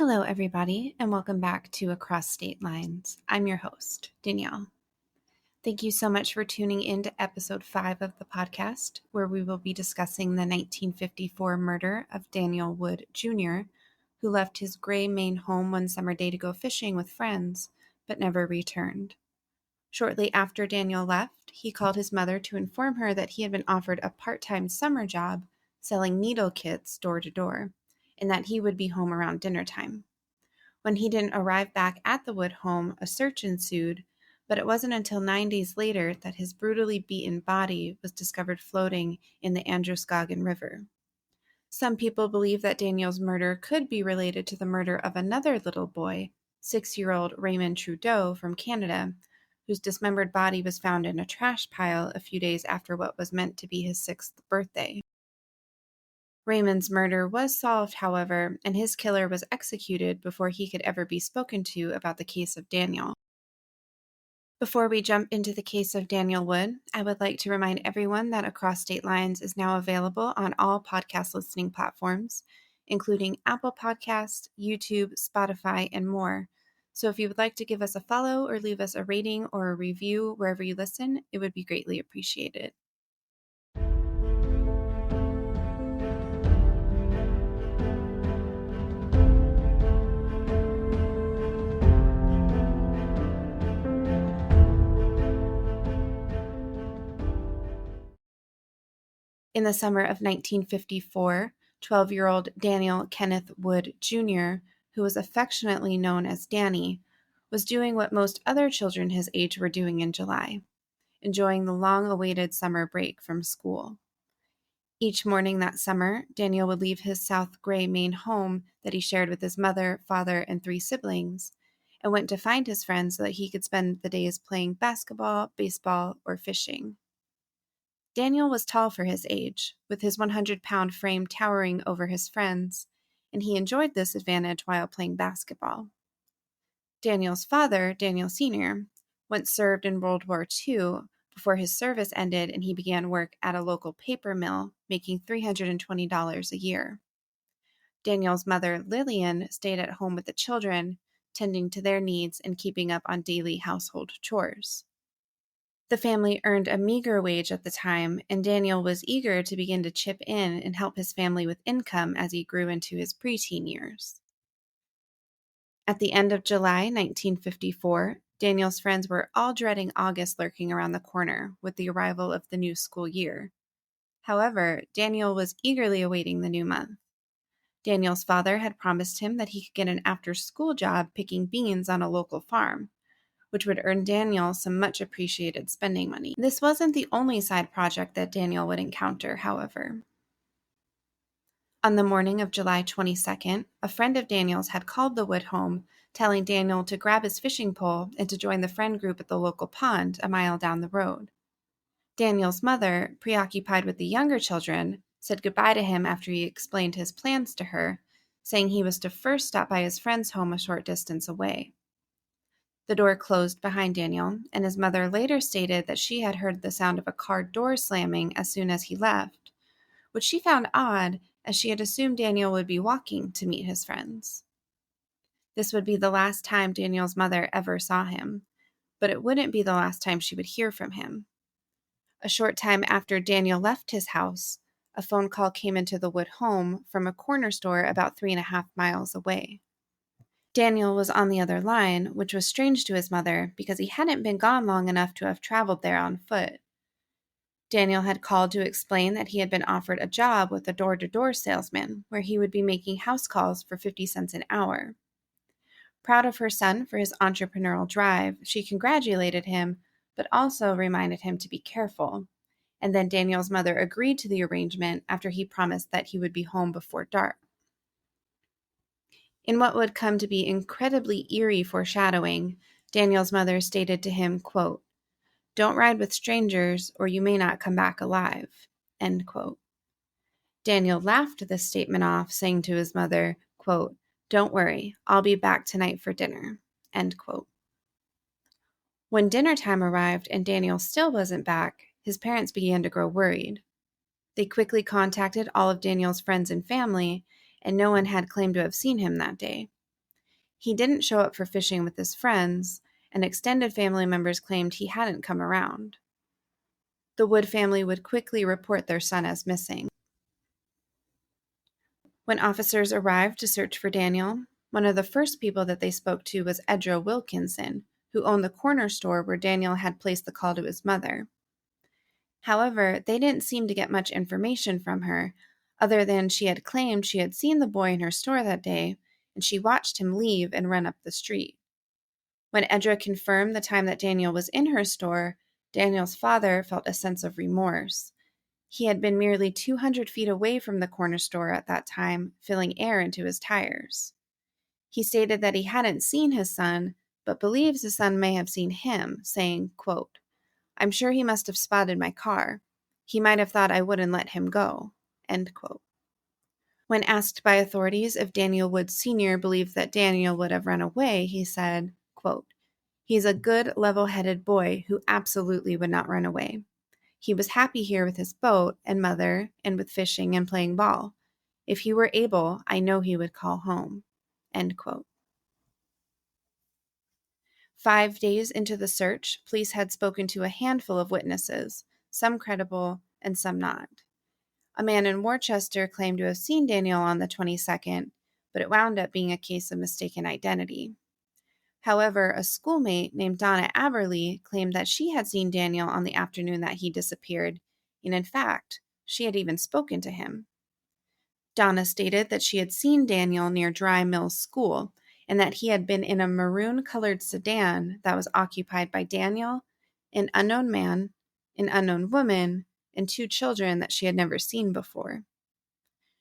Hello, everybody, and welcome back to Across State Lines. I'm your host, Danielle. Thank you so much for tuning in to episode 5 of the podcast, where we will be discussing the 1954 murder of Daniel Wood Jr., who left his gray Maine home one summer day to go fishing with friends, but never returned. Shortly after Daniel left, he called his mother to inform her that he had been offered a part-time summer job selling needle kits door to door, and that he would be home around dinner time. When he didn't arrive back at the Wood home, a search ensued, but it wasn't until 9 days later that his brutally beaten body was discovered floating in the Androscoggin River. Some people believe that Daniel's murder could be related to the murder of another little boy, 6-year-old Raymond Trudeau from Canada, whose dismembered body was found in a trash pile a few days after what was meant to be his 6th birthday. Raymond's murder was solved, however, and his killer was executed before he could ever be spoken to about the case of Daniel. Before we jump into the case of Daniel Wood, I would like to remind everyone that Across State Lines is now available on all podcast listening platforms, including Apple Podcasts, YouTube, Spotify, and more. So if you would like to give us a follow or leave us a rating or a review wherever you listen, it would be greatly appreciated. In the summer of 1954, 12-year-old Daniel Kenneth Wood Jr., who was affectionately known as Danny, was doing what most other children his age were doing in July, enjoying the long-awaited summer break from school. Each morning that summer, Daniel would leave his South Gray Maine home that he shared with his mother, father, and 3 siblings, and went to find his friends so that he could spend the days playing basketball, baseball, or fishing. Daniel was tall for his age, with his 100-pound frame towering over his friends, and he enjoyed this advantage while playing basketball. Daniel's father, Daniel Sr., once served in World War II before his service ended and he began work at a local paper mill, making $320 a year. Daniel's mother, Lillian, stayed at home with the children, tending to their needs and keeping up on daily household chores. The family earned a meager wage at the time, and Daniel was eager to begin to chip in and help his family with income as he grew into his preteen years. At the end of July 1954, Daniel's friends were all dreading August lurking around the corner with the arrival of the new school year. However, Daniel was eagerly awaiting the new month. Daniel's father had promised him that he could get an after-school job picking beans on a local farm, which would earn Daniel some much-appreciated spending money. This wasn't the only side project that Daniel would encounter, however. On the morning of July 22nd, a friend of Daniel's had called the Wood home, telling Daniel to grab his fishing pole and to join the friend group at the local pond a mile down the road. Daniel's mother, preoccupied with the younger children, said goodbye to him after he explained his plans to her, saying he was to first stop by his friend's home a short distance away. The door closed behind Daniel, and his mother later stated that she had heard the sound of a car door slamming as soon as he left, which she found odd as she had assumed Daniel would be walking to meet his friends. This would be the last time Daniel's mother ever saw him, but it wouldn't be the last time she would hear from him. A short time after Daniel left his house, a phone call came into the Wood home from a corner store about 3.5 miles away. Daniel was on the other line, which was strange to his mother because he hadn't been gone long enough to have traveled there on foot. Daniel had called to explain that he had been offered a job with a door-to-door salesman, where he would be making house calls for 50 cents an hour. Proud of her son for his entrepreneurial drive, she congratulated him, but also reminded him to be careful. And then Daniel's mother agreed to the arrangement after he promised that he would be home before dark. In what would come to be incredibly eerie foreshadowing, Daniel's mother stated to him, quote, "Don't ride with strangers or you may not come back alive," end quote. Daniel laughed this statement off, saying to his mother, quote, "Don't worry, I'll be back tonight for dinner," end quote. When dinner time arrived and Daniel still wasn't back, his parents began to grow worried. They quickly contacted all of Daniel's friends and family, and no one had claimed to have seen him that day. He didn't show up for fishing with his friends, and extended family members claimed he hadn't come around. The Wood family would quickly report their son as missing. When officers arrived to search for Daniel, one of the first people that they spoke to was Edra Wilkinson, who owned the corner store where Daniel had placed the call to his mother. However, they didn't seem to get much information from her, other than she had claimed she had seen the boy in her store that day, and she watched him leave and run up the street. When Edra confirmed the time that Daniel was in her store, Daniel's father felt a sense of remorse. He had been merely 200 feet away from the corner store at that time, filling air into his tires. He stated that he hadn't seen his son, but believes his son may have seen him, saying, quote, "I'm sure he must have spotted my car. He might have thought I wouldn't let him go." End quote. When asked by authorities if Daniel Wood Sr. believed that Daniel would have run away, he said, quote, "He's a good, level-headed boy who absolutely would not run away. He was happy here with his boat and mother and with fishing and playing ball. If he were able, I know he would call home." End quote. 5 days into the search, police had spoken to a handful of witnesses, some credible and some not. A man in Worcester claimed to have seen Daniel on the 22nd, but it wound up being a case of mistaken identity. However, a schoolmate named Donna Aberly claimed that she had seen Daniel on the afternoon that he disappeared, and in fact, she had even spoken to him. Donna stated that she had seen Daniel near Dry Mills School, and that he had been in a maroon-colored sedan that was occupied by Daniel, an unknown man, an unknown woman, and 2 children that she had never seen before.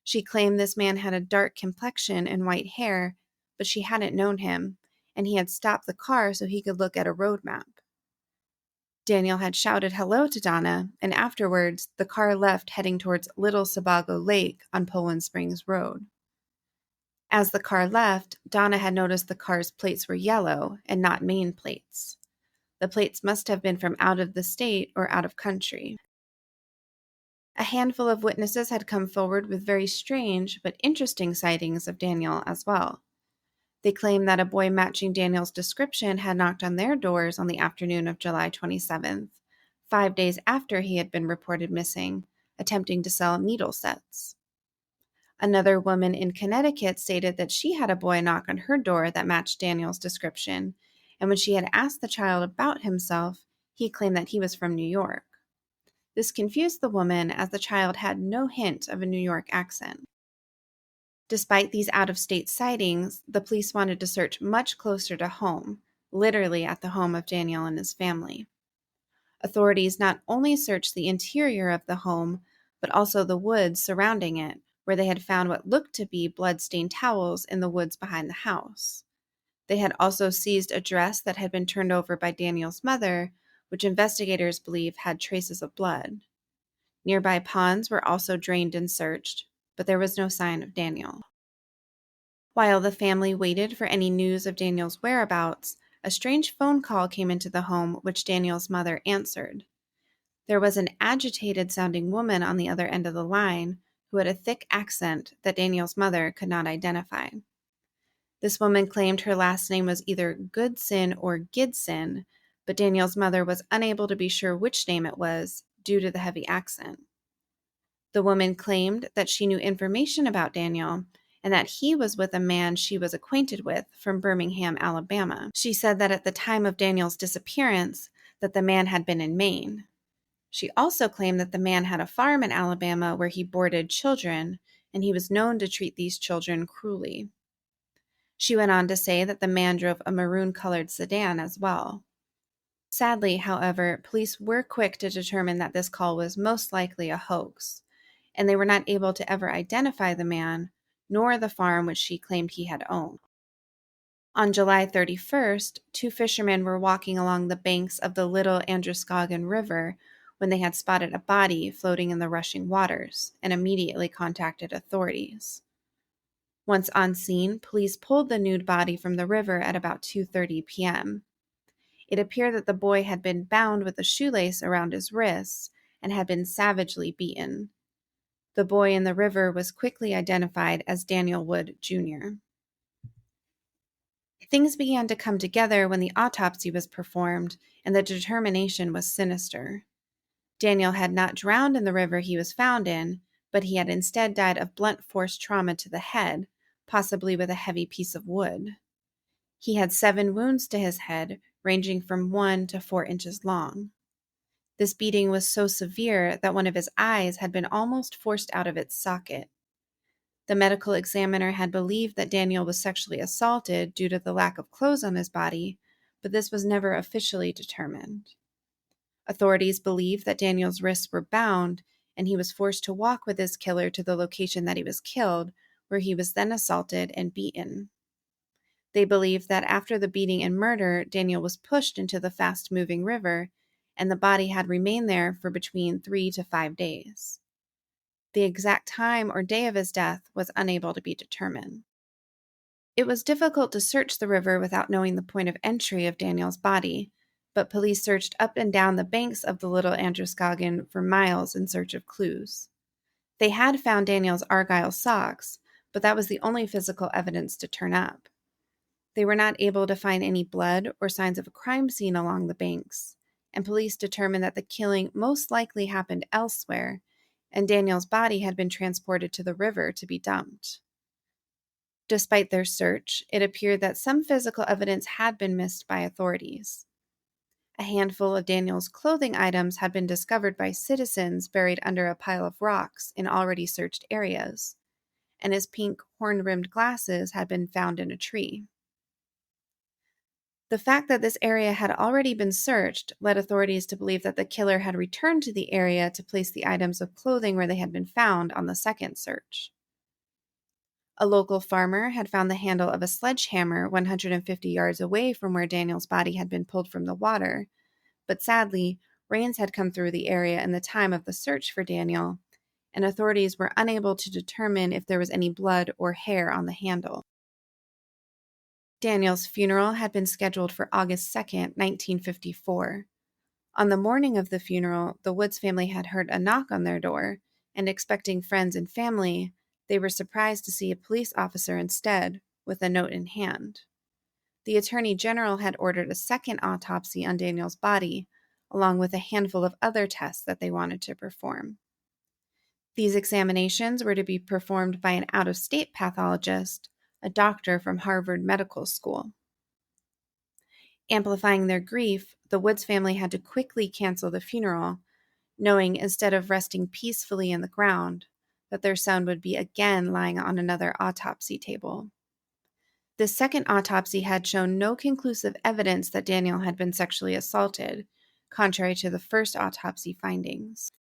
She claimed this man had a dark complexion and white hair, but she hadn't known him, and he had stopped the car so he could look at a road map. Daniel had shouted hello to Donna, and afterwards, the car left heading towards Little Sebago Lake on Poland Springs Road. As the car left, Donna had noticed the car's plates were yellow and not Maine plates. The plates must have been from out of the state or out of country. A handful of witnesses had come forward with very strange but interesting sightings of Daniel as well. They claimed that a boy matching Daniel's description had knocked on their doors on the afternoon of July 27th, 5 days after he had been reported missing, attempting to sell needle sets. Another woman in Connecticut stated that she had a boy knock on her door that matched Daniel's description, and when she had asked the child about himself, he claimed that he was from New York. This confused the woman as the child had no hint of a New York accent. Despite these out-of-state sightings, the police wanted to search much closer to home, literally at the home of Daniel and his family. Authorities not only searched the interior of the home, but also the woods surrounding it, where they had found what looked to be blood-stained towels in the woods behind the house. They had also seized a dress that had been turned over by Daniel's mother, which investigators believe had traces of blood. Nearby ponds were also drained and searched, but there was no sign of Daniel. While the family waited for any news of Daniel's whereabouts, a strange phone call came into the home which Daniel's mother answered. There was an agitated-sounding woman on the other end of the line who had a thick accent that Daniel's mother could not identify. This woman claimed her last name was either Goodson or Gidson, but Daniel's mother was unable to be sure which name it was due to the heavy accent. The woman claimed that she knew information about Daniel and that he was with a man she was acquainted with from Birmingham, Alabama. She said that at the time of Daniel's disappearance, that the man had been in Maine. She also claimed that the man had a farm in Alabama where he boarded children, and he was known to treat these children cruelly. She went on to say that the man drove a maroon-colored sedan as well. Sadly, however, police were quick to determine that this call was most likely a hoax, and they were not able to ever identify the man, nor the farm which she claimed he had owned. On July 31st, 2 fishermen were walking along the banks of the Little Androscoggin River when they had spotted a body floating in the rushing waters and immediately contacted authorities. Once on scene, police pulled the nude body from the river at about 2:30 p.m. It appeared that the boy had been bound with a shoelace around his wrists and had been savagely beaten. The boy in the river was quickly identified as Daniel Wood Jr. Things began to come together when the autopsy was performed, and the determination was sinister. Daniel had not drowned in the river he was found in, but he had instead died of blunt force trauma to the head, possibly with a heavy piece of wood. He had 7 wounds to his head, ranging from 1 to 4 inches long. This beating was so severe that one of his eyes had been almost forced out of its socket. The medical examiner had believed that Daniel was sexually assaulted due to the lack of clothes on his body, but this was never officially determined. Authorities believed that Daniel's wrists were bound, and he was forced to walk with his killer to the location that he was killed, where he was then assaulted and beaten. They believed that after the beating and murder, Daniel was pushed into the fast-moving river, and the body had remained there for between 3 to 5 days. The exact time or day of his death was unable to be determined. It was difficult to search the river without knowing the point of entry of Daniel's body, but police searched up and down the banks of the Little Androscoggin for miles in search of clues. They had found Daniel's argyle socks, but that was the only physical evidence to turn up. They were not able to find any blood or signs of a crime scene along the banks, and police determined that the killing most likely happened elsewhere, and Daniel's body had been transported to the river to be dumped. Despite their search, it appeared that some physical evidence had been missed by authorities. A handful of Daniel's clothing items had been discovered by citizens buried under a pile of rocks in already searched areas, and his pink horn-rimmed glasses had been found in a tree. The fact that this area had already been searched led authorities to believe that the killer had returned to the area to place the items of clothing where they had been found on the second search. A local farmer had found the handle of a sledgehammer 150 yards away from where Daniel's body had been pulled from the water, but sadly, rains had come through the area in the time of the search for Daniel, and authorities were unable to determine if there was any blood or hair on the handle. Daniel's funeral had been scheduled for August 2nd, 1954. On the morning of the funeral, the Woods family had heard a knock on their door, and expecting friends and family, they were surprised to see a police officer instead, with a note in hand. The Attorney General had ordered a second autopsy on Daniel's body, along with a handful of other tests that they wanted to perform. These examinations were to be performed by an out-of-state pathologist, a doctor from Harvard Medical School. Amplifying their grief, the Woods family had to quickly cancel the funeral, knowing instead of resting peacefully in the ground, that their son would be again lying on another autopsy table. This second autopsy had shown no conclusive evidence that Daniel had been sexually assaulted, contrary to the first autopsy findings.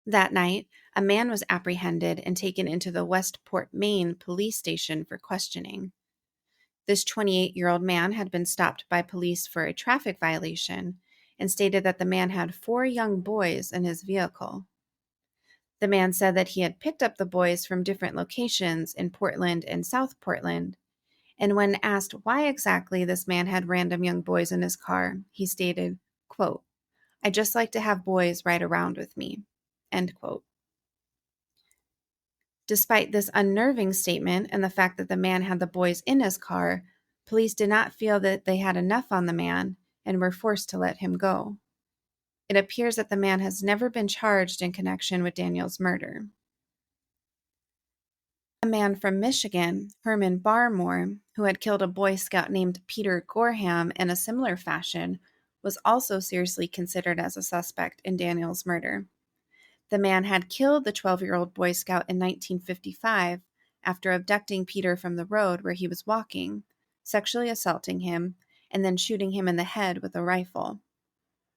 That night, a man was apprehended and taken into the Westport, Maine police station for questioning. This 28-year-old man had been stopped by police for a traffic violation and stated that the man had 4 young boys in his vehicle. The man said that he had picked up the boys from different locations in Portland and South Portland, and when asked why exactly this man had random young boys in his car, he stated, quote, "I just like to have boys ride around with me," end quote. Despite this unnerving statement and the fact that the man had the boys in his car, police did not feel that they had enough on the man and were forced to let him go. It appears that the man has never been charged in connection with Daniel's murder. A man from Michigan, Herman Barmore, who had killed a Boy Scout named Peter Gorham in a similar fashion, was also seriously considered as a suspect in Daniel's murder. The man had killed the 12-year-old Boy Scout in 1955 after abducting Peter from the road where he was walking, sexually assaulting him, and then shooting him in the head with a rifle.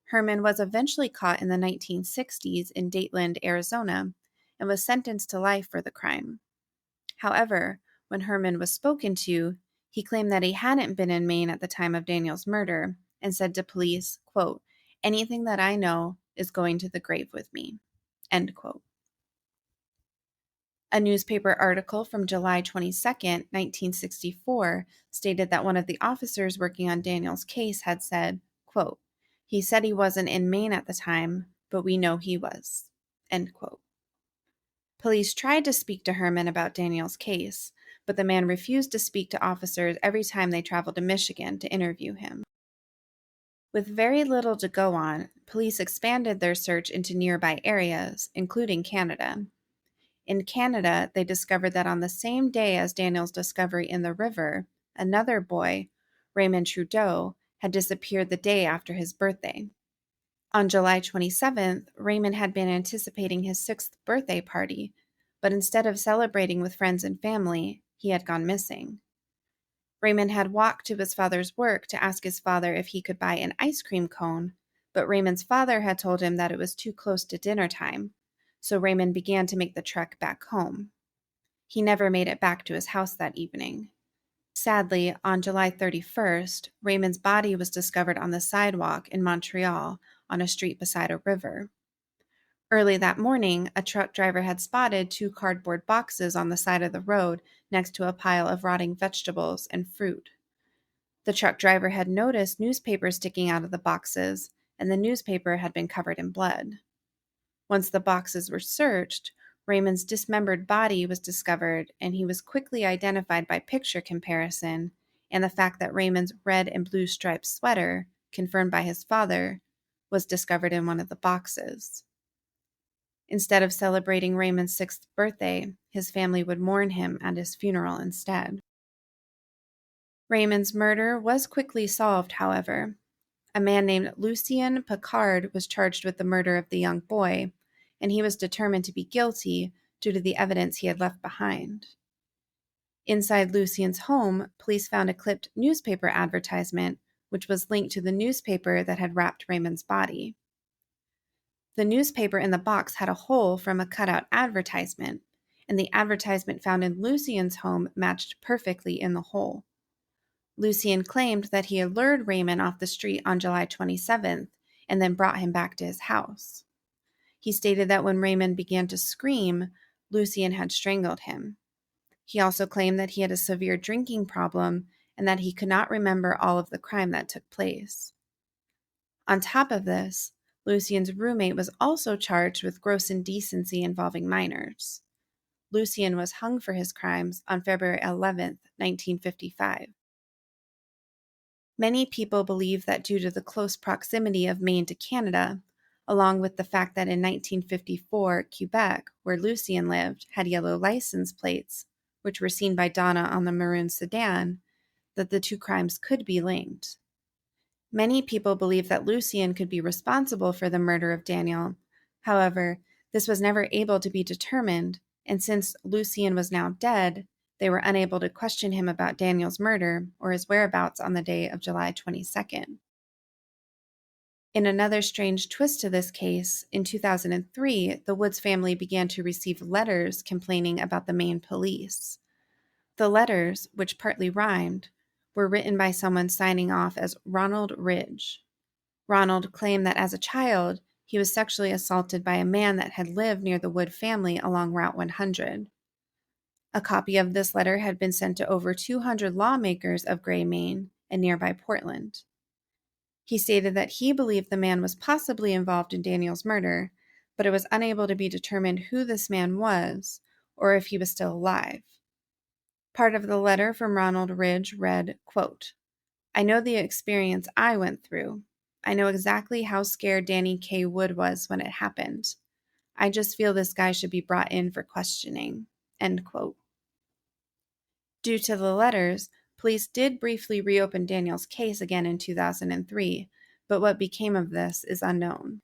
Herman was eventually caught in the 1960s in Dateland, Arizona, and was sentenced to life for the crime. However, when Herman was spoken to, he claimed that he hadn't been in Maine at the time of Daniel's murder and said to police, quote, "Anything that I know is going to the grave with me," end quote. A newspaper article from July 22, 1964, stated that one of the officers working on Daniel's case had said, quote, "He said he wasn't in Maine at the time, but we know he was," end quote. Police tried to speak to Herman about Daniel's case, but the man refused to speak to officers every time they traveled to Michigan to interview him. With very little to go on, police expanded their search into nearby areas, including Canada. In Canada, they discovered that on the same day as Daniel's discovery in the river, another boy, Raymond Trudeau, had disappeared the day after his birthday. On July 27th, Raymond had been anticipating his 6th birthday party, but instead of celebrating with friends and family, he had gone missing. Raymond had walked to his father's work to ask his father if he could buy an ice cream cone, but Raymond's father had told him that it was too close to dinner time, so Raymond began to make the trek back home. He never made it back to his house that evening. Sadly, on July 31st, Raymond's body was discovered on the sidewalk in Montreal on a street beside a river. Early that morning, a truck driver had spotted 2 cardboard boxes on the side of the road next to a pile of rotting vegetables and fruit. The truck driver had noticed newspapers sticking out of the boxes, and the newspaper had been covered in blood. Once the boxes were searched, Raymond's dismembered body was discovered, and he was quickly identified by picture comparison and the fact that Raymond's red and blue striped sweater, confirmed by his father, was discovered in one of the boxes. Instead of celebrating Raymond's 6th birthday, his family would mourn him at his funeral instead. Raymond's murder was quickly solved, however. A man named Lucien Picard was charged with the murder of the young boy, and he was determined to be guilty due to the evidence he had left behind. Inside Lucien's home, police found a clipped newspaper advertisement, which was linked to the newspaper that had wrapped Raymond's body. The newspaper in the box had a hole from a cutout advertisement, and the advertisement found in Lucien's home matched perfectly in the hole. Lucien claimed that he had lured Raymond off the street on July 27th and then brought him back to his house. He stated that when Raymond began to scream, Lucien had strangled him. He also claimed that he had a severe drinking problem and that he could not remember all of the crime that took place. On top of this, Lucien's roommate was also charged with gross indecency involving minors. Lucien was hung for his crimes on February 11, 1955. Many people believe that due to the close proximity of Maine to Canada, along with the fact that in 1954, Quebec, where Lucien lived, had yellow license plates, which were seen by Donna on the maroon sedan, that the 2 crimes could be linked. Many people believe that Lucien could be responsible for the murder of Daniel. However, this was never able to be determined, and since Lucien was now dead, they were unable to question him about Daniel's murder or his whereabouts on the day of July 22nd. In another strange twist to this case, in 2003, the Woods family began to receive letters complaining about the Maine police. The letters, which partly rhymed, were written by someone signing off as Ronald Ridge. Ronald claimed that as a child, he was sexually assaulted by a man that had lived near the Wood family along Route 100. A copy of this letter had been sent to over 200 lawmakers of Gray, Maine, and nearby Portland. He stated that he believed the man was possibly involved in Daniel's murder, but it was unable to be determined who this man was or if he was still alive. Part of the letter from Ronald Ridge read, quote, "I know the experience I went through. I know exactly how scared Danny K. Wood was when it happened. I just feel this guy should be brought in for questioning." End quote. Due to the letters, police did briefly reopen Daniel's case again in 2003, but what became of this is unknown.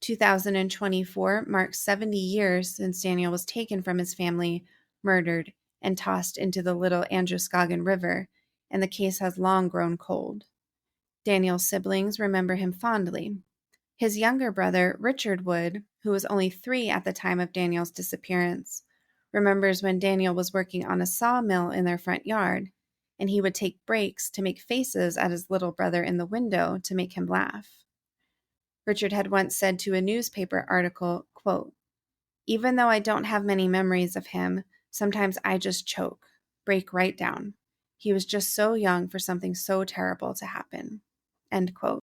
2024 marks 70 years since Daniel was taken from his family, murdered, and tossed into the Little Androscoggin River, and the case has long grown cold. Daniel's siblings remember him fondly. His younger brother, Richard Wood, who was only 3 at the time of Daniel's disappearance, remembers when Daniel was working on a sawmill in their front yard, and he would take breaks to make faces at his little brother in the window to make him laugh. Richard had once said to a newspaper article, quote, "Even though I don't have many memories of him, sometimes I just choke, break right down. He was just so young for something so terrible to happen." End quote.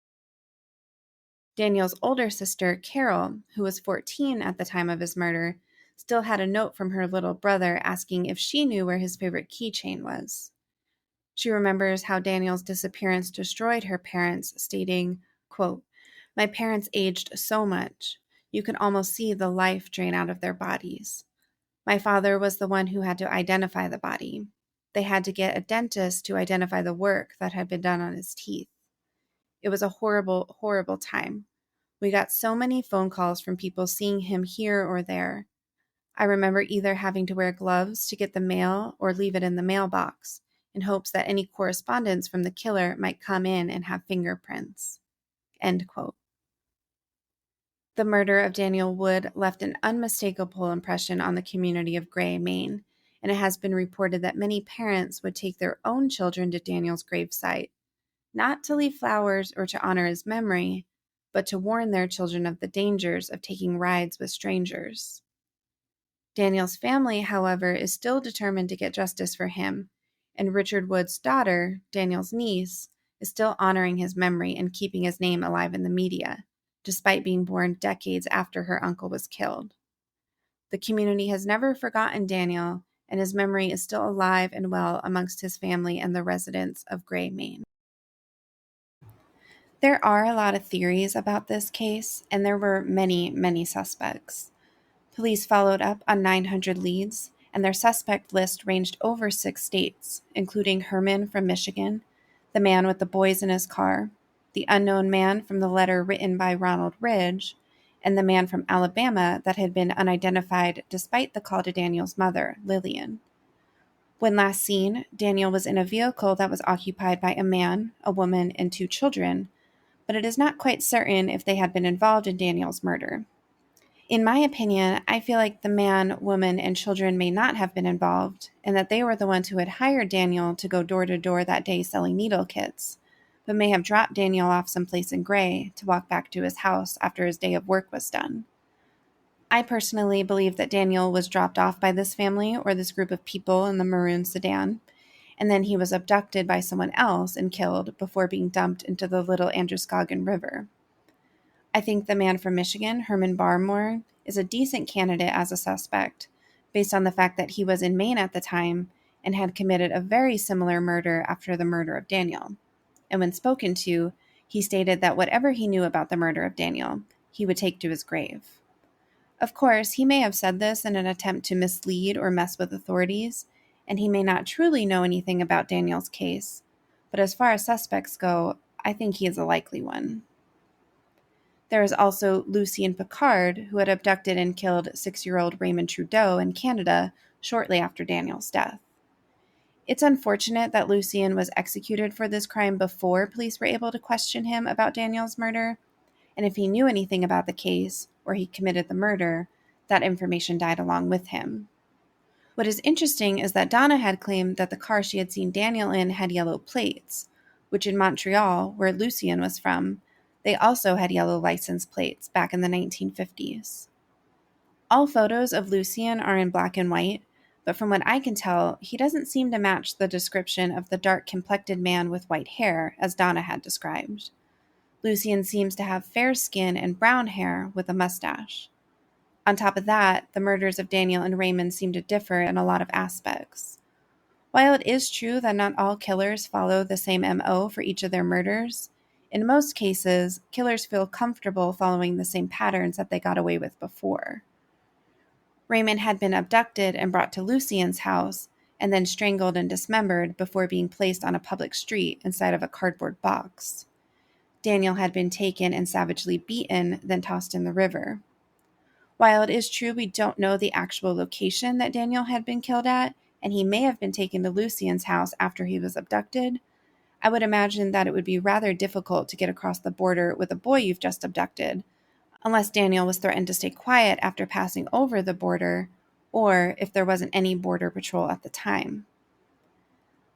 Daniel's older sister, Carol, who was 14 at the time of his murder, still had a note from her little brother asking if she knew where his favorite keychain was. She remembers how Daniel's disappearance destroyed her parents, stating, quote, "My parents aged so much. You could almost see the life drain out of their bodies. My father was the one who had to identify the body. They had to get a dentist to identify the work that had been done on his teeth. It was a horrible, horrible time. We got so many phone calls from people seeing him here or there. I remember either having to wear gloves to get the mail or leave it in the mailbox in hopes that any correspondence from the killer might come in and have fingerprints." End quote. The murder of Daniel Wood left an unmistakable impression on the community of Gray, Maine, and it has been reported that many parents would take their own children to Daniel's gravesite, not to leave flowers or to honor his memory, but to warn their children of the dangers of taking rides with strangers. Daniel's family, however, is still determined to get justice for him, and Richard Wood's daughter, Daniel's niece, is still honoring his memory and keeping his name alive in the media, despite being born decades after her uncle was killed. The community has never forgotten Daniel, and his memory is still alive and well amongst his family and the residents of Gray, Maine. There are a lot of theories about this case, and there were many, many suspects. Police followed up on 900 leads, and their suspect list ranged over 6 states, including Herman from Michigan, the man with the boys in his car, the unknown man from the letter written by Ronald Ridge, and the man from Alabama that had been unidentified despite the call to Daniel's mother, Lillian. When last seen, Daniel was in a vehicle that was occupied by a man, a woman, and 2 children, but it is not quite certain if they had been involved in Daniel's murder. In my opinion, I feel like the man, woman, and children may not have been involved, and that they were the ones who had hired Daniel to go door to door that day selling needle kits, but may have dropped Daniel off someplace in Gray to walk back to his house after his day of work was done. I personally believe that Daniel was dropped off by this family or this group of people in the maroon sedan, and then he was abducted by someone else and killed before being dumped into the Little Androscoggin River. I think the man from Michigan, Herman Barmore, is a decent candidate as a suspect, based on the fact that he was in Maine at the time and had committed a very similar murder after the murder of Daniel. And when spoken to, he stated that whatever he knew about the murder of Daniel, he would take to his grave. Of course, he may have said this in an attempt to mislead or mess with authorities, and he may not truly know anything about Daniel's case, but as far as suspects go, I think he is a likely one. There is also Lucien Picard, who had abducted and killed 6-year-old Raymond Trudeau in Canada shortly after Daniel's death. It's unfortunate that Lucien was executed for this crime before police were able to question him about Daniel's murder, and if he knew anything about the case or he committed the murder, that information died along with him. What is interesting is that Donna had claimed that the car she had seen Daniel in had yellow plates, which in Montreal, where Lucien was from, they also had yellow license plates back in the 1950s. All photos of Lucien are in black and white, but from what I can tell, he doesn't seem to match the description of the dark-complected man with white hair, as Donna had described. Lucien seems to have fair skin and brown hair with a mustache. On top of that, the murders of Daniel and Raymond seem to differ in a lot of aspects. While it is true that not all killers follow the same MO for each of their murders, in most cases, killers feel comfortable following the same patterns that they got away with before. Raymond had been abducted and brought to Lucien's house, and then strangled and dismembered before being placed on a public street inside of a cardboard box. Daniel had been taken and savagely beaten, then tossed in the river. While it is true we don't know the actual location that Daniel had been killed at, and he may have been taken to Lucien's house after he was abducted, I would imagine that it would be rather difficult to get across the border with a boy you've just abducted, unless Daniel was threatened to stay quiet after passing over the border, or if there wasn't any border patrol at the time.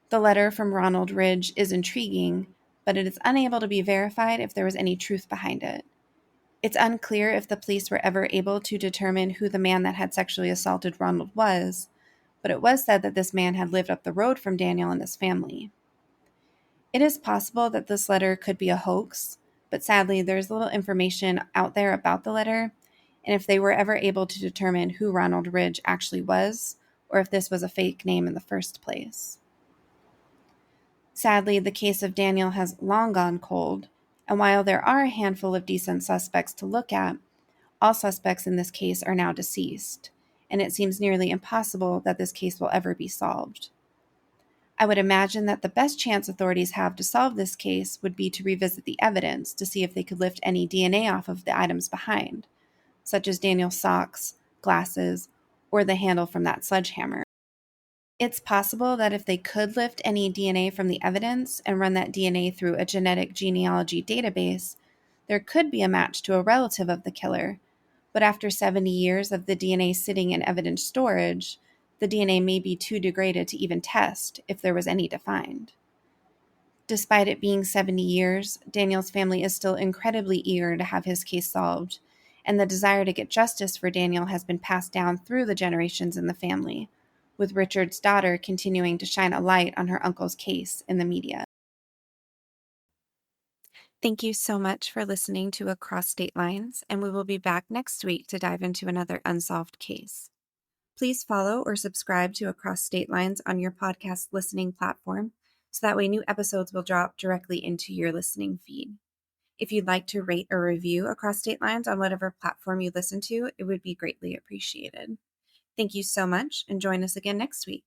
The letter from Ronald Ridge is intriguing, but it is unable to be verified if there was any truth behind it. It's unclear if the police were ever able to determine who the man that had sexually assaulted Ronald was, but it was said that this man had lived up the road from Daniel and his family. It is possible that this letter could be a hoax, but sadly there's little information out there about the letter, and if they were ever able to determine who Ronald Ridge actually was, or if this was a fake name in the first place. Sadly, the case of Daniel has long gone cold, and while there are a handful of decent suspects to look at, all suspects in this case are now deceased, and it seems nearly impossible that this case will ever be solved. I would imagine that the best chance authorities have to solve this case would be to revisit the evidence to see if they could lift any DNA off of the items behind, such as Daniel's socks, glasses, or the handle from that sledgehammer. It's possible that if they could lift any DNA from the evidence and run that DNA through a genetic genealogy database, there could be a match to a relative of the killer. But after 70 years of the DNA sitting in evidence storage, the DNA may be too degraded to even test if there was any to find. Despite it being 70 years, Daniel's family is still incredibly eager to have his case solved, and the desire to get justice for Daniel has been passed down through the generations in the family, with Richard's daughter continuing to shine a light on her uncle's case in the media. Thank you so much for listening to Across State Lines, and we will be back next week to dive into another unsolved case. Please follow or subscribe to Across State Lines on your podcast listening platform, so that way new episodes will drop directly into your listening feed. If you'd like to rate or review Across State Lines on whatever platform you listen to, it would be greatly appreciated. Thank you so much, and join us again next week.